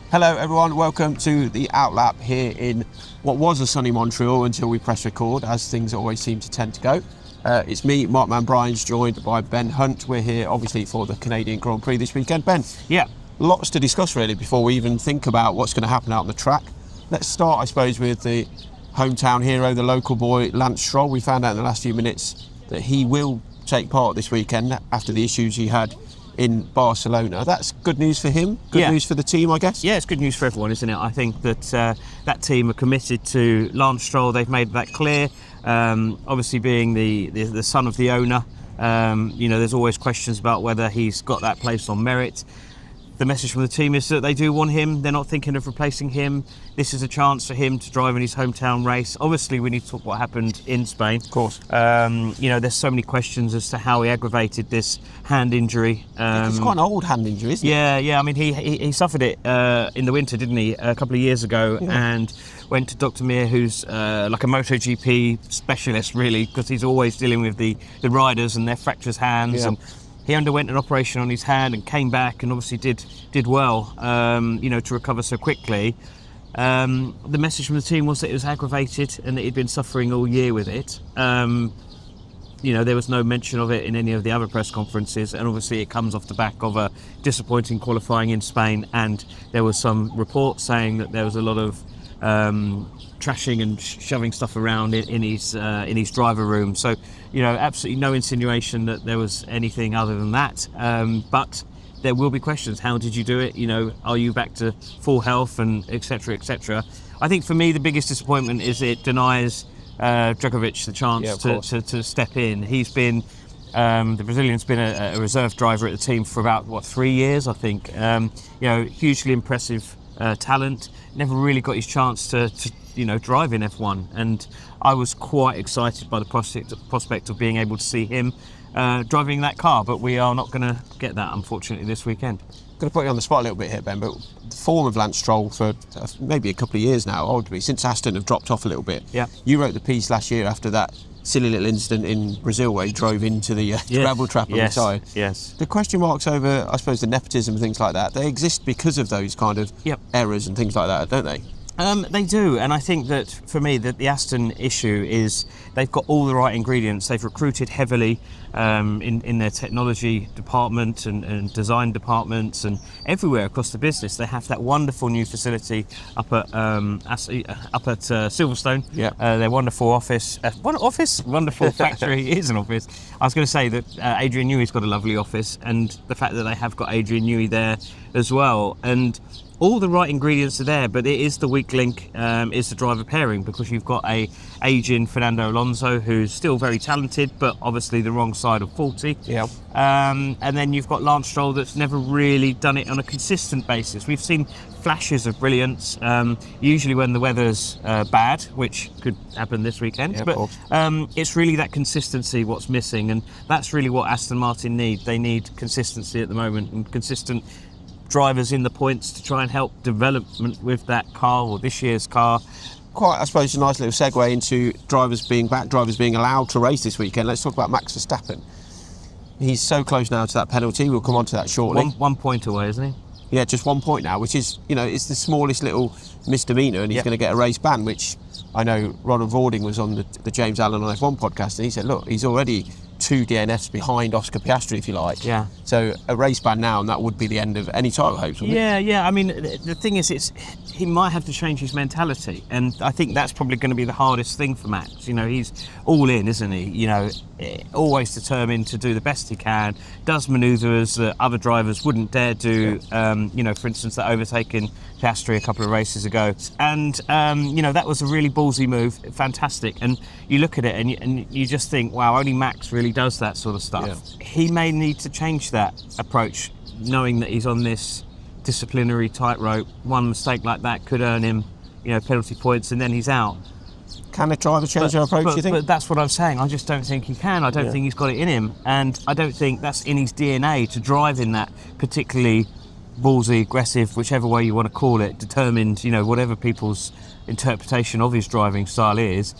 Hello everyone, welcome to the Outlap here in what was a sunny Montreal until we press record, as things always seem to tend to go. It's me, Mark Mann-Bryans, joined by Ben Hunt. We're here obviously for the Canadian Grand Prix this weekend. Ben, yeah, lots to discuss really before we even think about what's going to happen out on the track. Let's start, I suppose, with the hometown hero, the local boy, Lance Stroll. We found out in the last few minutes that he will take part this weekend after the issues he had in Barcelona. That's good news for him, good news for the team, I guess. Yeah, it's good news for everyone, isn't it? I think that that team are committed to Lance Stroll. They've made that clear. Obviously, being the son of the owner, there's always questions about whether he's got that place on merit. The message from the team is that they do want him. They're not thinking of replacing him. This is a chance for him to drive in his hometown race. Obviously, we need to talk what happened in Spain. Of course. There's so many questions as to how he aggravated this hand injury. It's quite an old hand injury, isn't it? Yeah. I mean, he suffered it in the winter, didn't he? A couple of years ago, and went to Dr. Mir, who's like a MotoGP specialist, really, because he's always dealing with the riders and their fractured hands. Yeah. And he underwent an operation on his hand and came back and obviously did well, to recover so quickly. The message from the team was that it was aggravated and that he'd been suffering all year with it. There was no mention of it in any of the other press conferences, and obviously it comes off the back of a disappointing qualifying in Spain, and there was some reports saying that there was a lot of trashing and shoving stuff around in his driver room. So, absolutely no insinuation that there was anything other than that. But there will be questions. How did you do it? Are you back to full health, and etc., etc. I think for me the biggest disappointment is it denies Drugovich the chance to step in. He's been the Brazilian's been a reserve driver at the team for about 3 years, I think. Hugely impressive talent. Never really got his chance to drive in F1, and I was quite excited by the prospect of being able to see him driving that car, but we are not going to get that, unfortunately, this weekend. Going to put you on the spot a little bit here, Ben, but the form of Lance Stroll for maybe a couple of years now, arguably, since Aston have dropped off a little bit. Yeah. You wrote the piece last year after that silly little incident in Brazil where he drove into the gravel trap on the side. Yes. The question marks over, I suppose, the nepotism and things like that, they exist because of those kind of errors and things like that, don't they? They do, and I think that for me that the Aston issue is they've got all the right ingredients. They've recruited heavily in their technology department and design departments, and everywhere across the business. They have that wonderful new facility up at Silverstone. Yeah. Their wonderful office. Wonderful factory. It is an office. I was going to say that Adrian Newey's got a lovely office, and the fact that they have got Adrian Newey there as well, and all the right ingredients are there, but it is the weak link is the driver pairing, because you've got a aging Fernando Alonso who's still very talented, but obviously the wrong side of 40. Yeah. And then you've got Lance Stroll that's never really done it on a consistent basis. We've seen flashes of brilliance, usually when the weather's bad, which could happen this weekend. But it's really that consistency what's missing, and that's really what Aston Martin need. They need consistency at the moment, and consistent drivers in the points to try and help development with that car, or this year's car. Quite, I suppose, a nice little segue into drivers being back, drivers being allowed to race this weekend. Let's talk about Max Verstappen. He's so close now to that penalty. We'll come on to that shortly. One point away, isn't he? Yeah, just 1 point now, which is, it's the smallest little misdemeanour, and he's going to get a race ban, which I know Ronald Vording was on the James Allen on F1 podcast, and he said, look, he's already 2 DNFs behind Oscar Piastri, if you like. Yeah. So a race ban now, and that would be the end of any title hopes, wouldn't it? Yeah. I mean, the thing is, he might have to change his mentality, and I think that's probably going to be the hardest thing for Max. He's all in, isn't he? Always determined to do the best he can, does manoeuvres that other drivers wouldn't dare do. For instance, that overtaking Piastri a couple of races ago, and that was a really ballsy move, fantastic. And you look at it and you just think, wow, only Max really does that sort of stuff. Yeah. He may need to change that approach, knowing that he's on this disciplinary tightrope. One mistake like that could earn him, penalty points, and then he's out. Can a driver change their approach, do you think? But that's what I'm saying. I just don't think he can. I don't think he's got it in him, and I don't think that's in his DNA to drive in that particularly ballsy, aggressive, whichever way you want to call it, determined, whatever people's interpretation of his driving style is.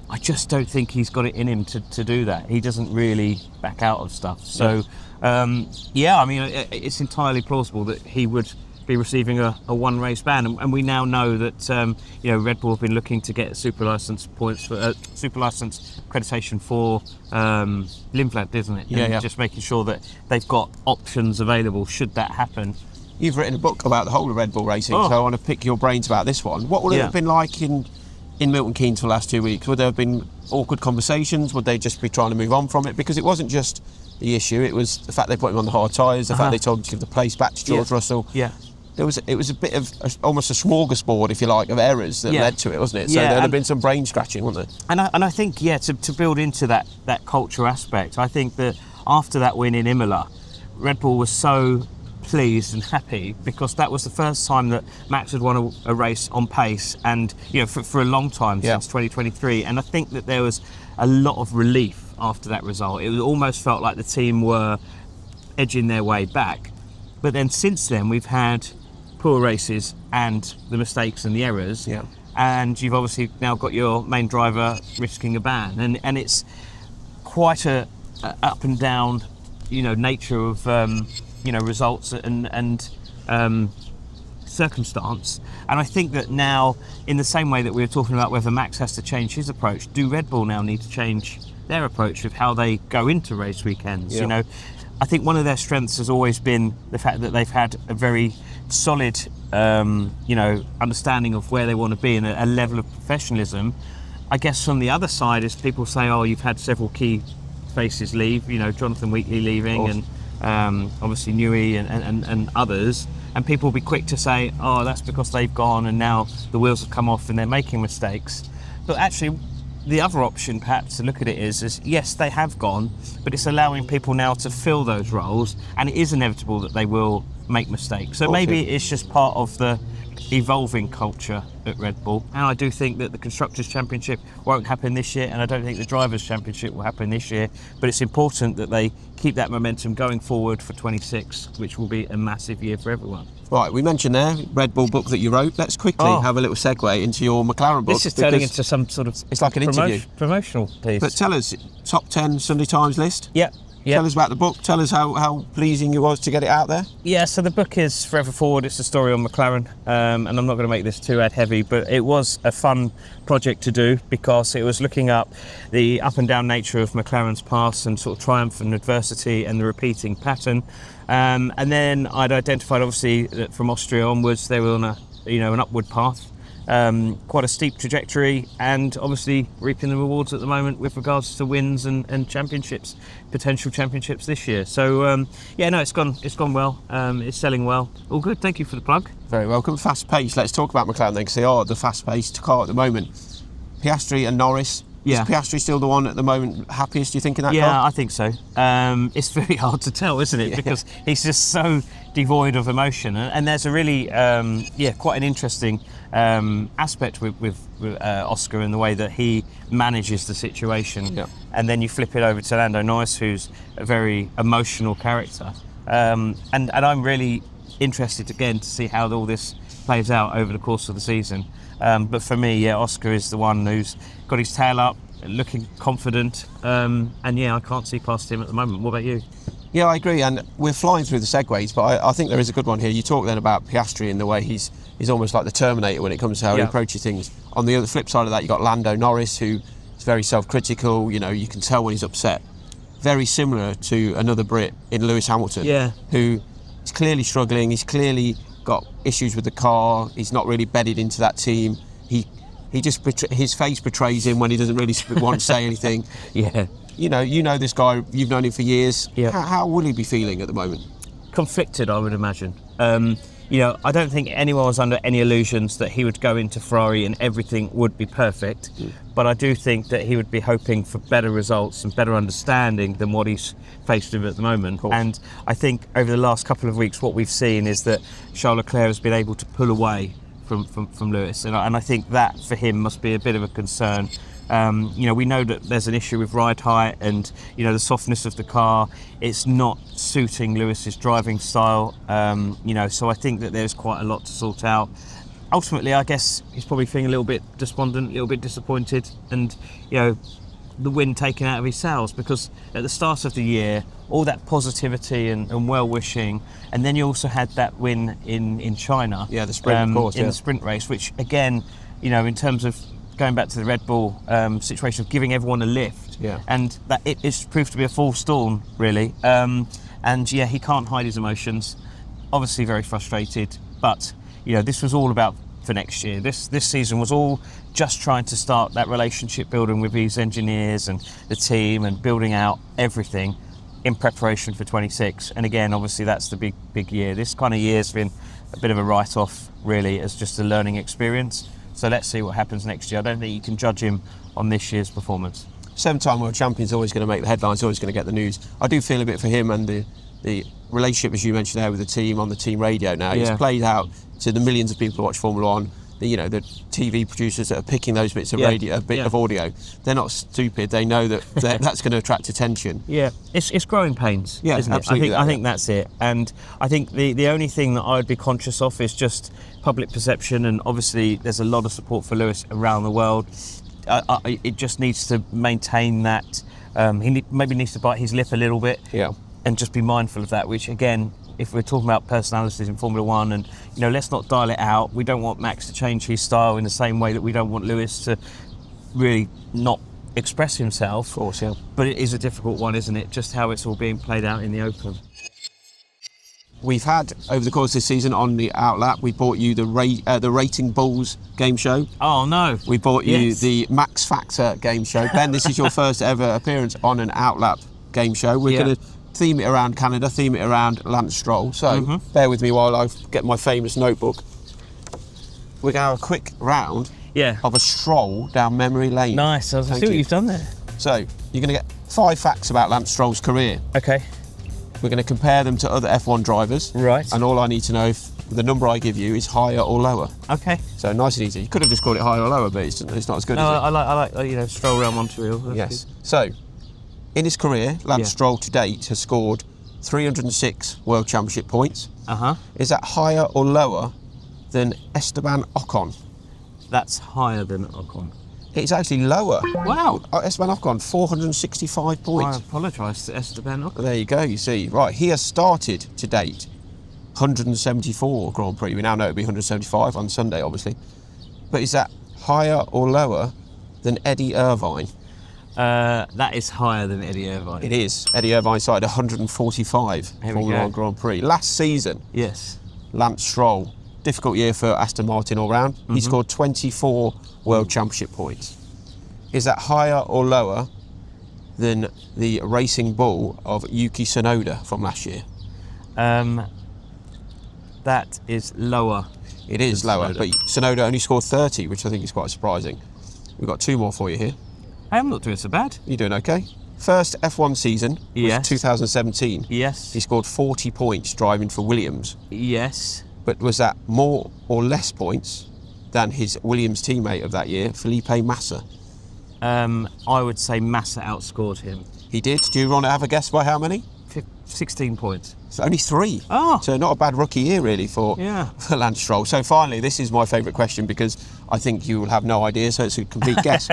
I just don't think he's got it in him to do that. He doesn't really back out of stuff. So, I mean, it's entirely plausible that he would be receiving a one race ban, and we now know that Red Bull have been looking to get super license points for super license accreditation for Limflat, isn't it? And just making sure that they've got options available should that happen. You've written a book about the whole of Red Bull racing, so I want to pick your brains about this one. What would it have been like in Milton Keynes for the last 2 weeks? Would there have been awkward conversations? Would they just be trying to move on from it? Because it wasn't just the issue, it was the fact they put him on the hard tyres, the fact they told him to give the place back to George Russell. Yeah. It was a bit of almost a smorgasbord, if you like, of errors that led to it, wasn't it? So there'd have been some brain scratching, wouldn't there? And I think, to build into that culture aspect, I think that after that win in Imola, Red Bull was so pleased and happy because that was the first time that Max had won a race on pace, and for a long time since 2023. And I think that there was a lot of relief after that result. It almost felt like the team were edging their way back. But then since then, we've had poor races and the mistakes and the errors, and you've obviously now got your main driver risking a ban, and it's quite a up and down nature of results and circumstance. And I think that now, in the same way that we were talking about whether Max has to change his approach, do Red Bull now need to change their approach of how they go into race weekends? I think one of their strengths has always been the fact that they've had a very solid, understanding of where they want to be and a level of professionalism. I guess from the other side is people say, you've had several key faces leave, Jonathan Wheatley leaving and obviously Newey and others, and people will be quick to say, that's because they've gone and now the wheels have come off and they're making mistakes. But actually, the other option perhaps to look at it is yes, they have gone, but it's allowing people now to fill those roles, and it is inevitable that they will make mistakes. So maybe it's just part of the evolving culture at Red Bull. And I do think that the Constructors' Championship won't happen this year, and I don't think the Drivers' Championship will happen this year, but it's important that they keep that momentum going forward for 26, which will be a massive year for everyone. Right, we mentioned there, Red Bull book that you wrote. Let's quickly have a little segue into your McLaren book. This is turning into some sort of... It's like an interview. Promotional piece. But tell us, top 10 Sunday Times list? Yeah. Tell us about the book. Tell us how pleasing it was to get it out there. Yeah, so the book is Forever Forward. It's a story on McLaren, and I'm not going to make this too ad heavy, but it was a fun project to do because it was looking up the up and down nature of McLaren's past and sort of triumph and adversity and the repeating pattern. And then I'd identified, obviously, that from Austria onwards they were on an upward path. Quite a steep trajectory, and obviously reaping the rewards at the moment with regards to wins and championships, potential championships this year. So it's gone well. It's selling well. All good. Thank you for the plug. Very welcome. Fast pace. Let's talk about McLaren then, because they are the fast paced car at the moment. Piastri and Norris. Is Piastri still the one at the moment happiest, do you think, in that car? Yeah, I think so. It's very hard to tell, isn't it? Because he's just so devoid of emotion. And there's a really, quite an interesting aspect with Oscar in the way that he manages the situation. Yeah. And then you flip it over to Lando Norris, who's a very emotional character. And I'm really interested, again, to see how all this plays out over the course of the season. But for me, Oscar is the one who's got his tail up, looking confident, and I can't see past him at the moment. What about you? Yeah, I agree, and we're flying through the segues, but I think there is a good one here. You talk then about Piastri in the way he's almost like the Terminator when it comes to how he approaches things. On the other flip side of that, you've got Lando Norris, who is very self-critical. You can tell when he's upset. Very similar to another Brit in Lewis Hamilton, who is clearly struggling. He's clearly got issues with the car. He's not really bedded into that team. He just his face betrays him when he doesn't really want to say anything. You know this guy. You've known him for years. How will he be feeling at the moment? Conflicted, I would imagine. I don't think anyone was under any illusions that he would go into Ferrari and everything would be perfect. But I do think that he would be hoping for better results and better understanding than what he's faced with at the moment. And I think over the last couple of weeks, what we've seen is that Charles Leclerc has been able to pull away from Lewis, and I think that for him must be a bit of a concern. We know that there's an issue with ride height and the softness of the car. It's not suiting Lewis's driving style. So I think that there's quite a lot to sort out. ultimately, I guess he's probably feeling a little bit despondent, a little bit disappointed, and the wind taken out of his sails, because at the start of the year, all that positivity and well-wishing, and then you also had that win in China. Yeah, the sprint, of course. In the sprint race, which again, in terms of going back to the Red Bull situation of giving everyone a lift, and that it's proved to be a false dawn, really. And yeah, he can't hide his emotions. Obviously very frustrated, but this was all about for next year. This season was all just trying to start that relationship building with his engineers and the team, and building out everything in preparation for 26. And again, obviously that's the big year. This kind of year's been a bit of a write-off, really, as just a learning experience. So let's see what happens next year. I don't think you can judge him on this year's performance. 7-time world champion's always going to make the headlines, always going to get the news. I do feel a bit for him, and the relationship, as you mentioned there, with the team on the team radio now. It's played out to the millions of people who watch Formula One. The TV producers that are picking those bits of radio, of audio, they're not stupid. They know that that's going to attract attention. Yeah, it's growing pains. Yeah, isn't absolutely. it? I think that's it. And I think the only thing that I would be conscious of is just public perception. And obviously, there's a lot of support for Lewis around the world. It just needs to maintain that. He maybe needs to bite his lip a little bit. Yeah. And just be mindful of that, which again, if we're talking about personalities in Formula One, and let's not dial it out. We don't want Max to change his style in the same way that we don't want Lewis to really not express himself. Of course, yeah. But it is a difficult one, isn't it? Just how it's all being played out in the open. We've had, over the course of this season on the Outlap, we brought you the Rating Bulls game show. Oh no! We brought you the Max Factor game show. Ben, this is your first ever appearance on an Outlap game show. We're going to theme it around Canada, theme it around Lance Stroll. So bear with me while I get my famous notebook. We're going to have a quick round of a stroll down memory lane. Nice, I see what you've done there. So you're going to get 5 facts about Lance Stroll's career. Okay. We're going to compare them to other F1 drivers. Right. And all I need to know if the number I give you is higher or lower. Okay. So nice and easy. You could have just called it higher or lower, but it's not as good, no, is it? I like Stroll around Montreal. That's yes. good. So, in his career, Lance Stroll to date has scored 306 World Championship points. Is that higher or lower than Esteban Ocon? That's higher than Ocon. It's actually lower. Wow. Esteban Ocon, 465 points. I apologise to Esteban Ocon. There you go, you see. Right, he has started to date 174 Grand Prix. We now know it'll be 175 on Sunday, obviously. But is that higher or lower than Eddie Irvine? That is higher than Eddie Irvine. It is. Eddie Irvine started 145 Formula One Grand Prix. Last season, Lance Stroll, difficult year for Aston Martin all round. He scored 24 World Championship points. Is that higher or lower than the Racing Bull of Yuki Tsunoda from last year? That is lower. It is lower, but Tsunoda only scored 30, which I think is quite surprising. We've got 2 more for you here. I'm not doing so bad. You're doing okay. First F1 season was 2017. Yes. He scored 40 points driving for Williams. Yes. But was that more or less points than his Williams teammate of that year, Felipe Massa? I would say Massa outscored him. He did. Do you want to have a guess by how many? 16 points. So only 3. Oh. So not a bad rookie year, really, for Lance Stroll. So finally, this is my favourite question because I think you will have no idea, so it's a complete guess.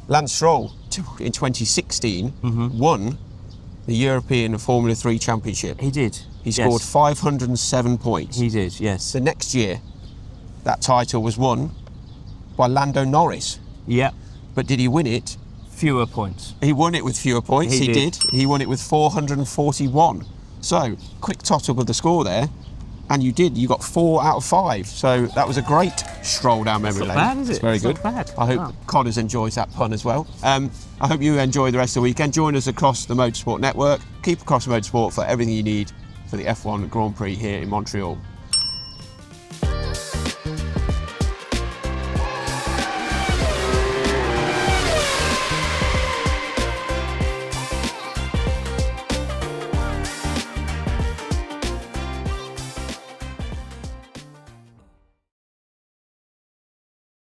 Lance Stroll, in 2016, won the European Formula 3 Championship. He did. He scored 507 points. He did, yes. The next year, that title was won by Lando Norris. Yeah. But did he win it? Fewer points. He won it with fewer points. He did. He won it with 441. So, quick tot-up of the score there. And you did. You got 4 out of 5. So that was a great stroll down memory lane. Not bad, is it? It's very good. Not bad. I hope Connors enjoys that pun as well. I hope you enjoy the rest of the weekend. Join us across the Motorsport Network. Keep across Motorsport for everything you need for the F1 Grand Prix here in Montreal.